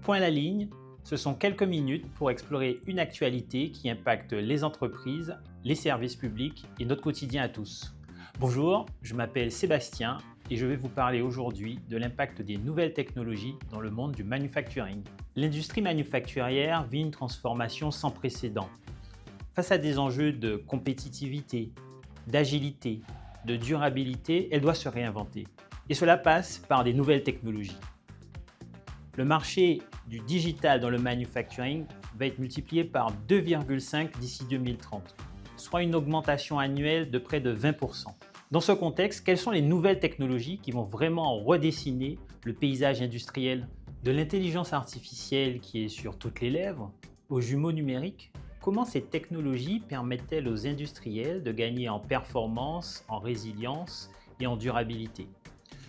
Point à la ligne, ce sont quelques minutes pour explorer une actualité qui impacte les entreprises, les services publics et notre quotidien à tous. Bonjour, je m'appelle Sébastien et je vais vous parler aujourd'hui de l'impact des nouvelles technologies dans le monde du manufacturing. L'industrie manufacturière vit une transformation sans précédent. Face à des enjeux de compétitivité, d'agilité, de durabilité, elle doit se réinventer. Et cela passe par des nouvelles technologies. Le marché du digital dans le manufacturing va être multiplié par 2,5 d'ici 2030, soit une augmentation annuelle de près de 20%. Dans ce contexte, quelles sont les nouvelles technologies qui vont vraiment redessiner le paysage industriel? De l'intelligence artificielle qui est sur toutes les lèvres, aux jumeaux numériques, comment ces technologies permettent-elles aux industriels de gagner en performance, en résilience et en durabilité?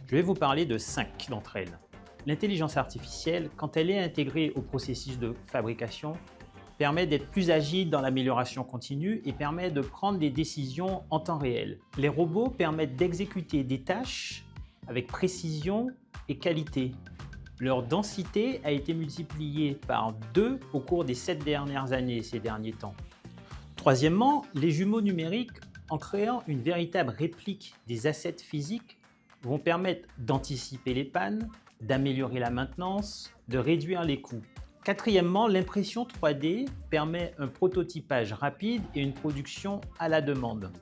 Je vais vous parler de 5 d'entre elles. L'intelligence artificielle, quand elle est intégrée au processus de fabrication, permet d'être plus agile dans l'amélioration continue et permet de prendre des décisions en temps réel. Les robots permettent d'exécuter des tâches avec précision et qualité. Leur densité a été multipliée par 2 au cours des 7 dernières années ces derniers temps. Troisièmement, les jumeaux numériques, en créant une véritable réplique des assets physiques, vont permettre d'anticiper les pannes, d'améliorer la maintenance, de réduire les coûts. Quatrièmement, l'impression 3D permet un prototypage rapide et une production à la demande.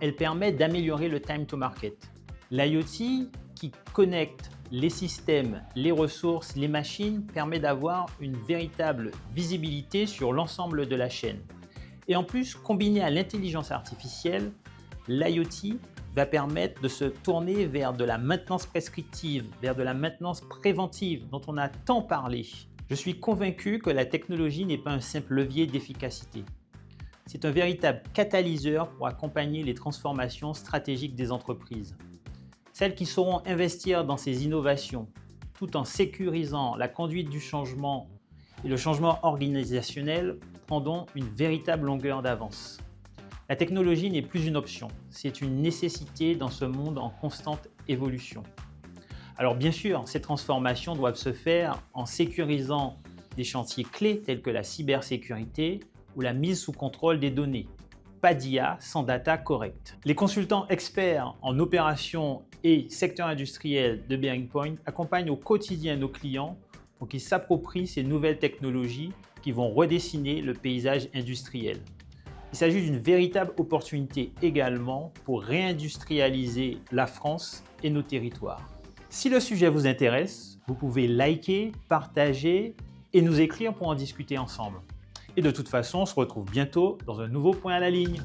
Elle permet d'améliorer le time to market. L'IoT, qui connecte les systèmes, les ressources, les machines, permet d'avoir une véritable visibilité sur l'ensemble de la chaîne. Et en plus, combiné à l'intelligence artificielle, l'IoT va permettre de se tourner vers de la maintenance prescriptive, vers de la maintenance préventive dont on a tant parlé. Je suis convaincu que la technologie n'est pas un simple levier d'efficacité. C'est un véritable catalyseur pour accompagner les transformations stratégiques des entreprises. Celles qui sauront investir dans ces innovations tout en sécurisant la conduite du changement et le changement organisationnel prendront une véritable longueur d'avance. La technologie n'est plus une option, c'est une nécessité dans ce monde en constante évolution. Alors bien sûr, ces transformations doivent se faire en sécurisant des chantiers clés tels que la cybersécurité ou la mise sous contrôle des données. Pas d'IA sans data correcte. Les consultants experts en opérations et secteur industriel de Bearing Point accompagnent au quotidien nos clients pour qu'ils s'approprient ces nouvelles technologies qui vont redessiner le paysage industriel. Il s'agit d'une véritable opportunité également pour réindustrialiser la France et nos territoires. Si le sujet vous intéresse, vous pouvez liker, partager et nous écrire pour en discuter ensemble. Et de toute façon, on se retrouve bientôt dans un nouveau point à la ligne.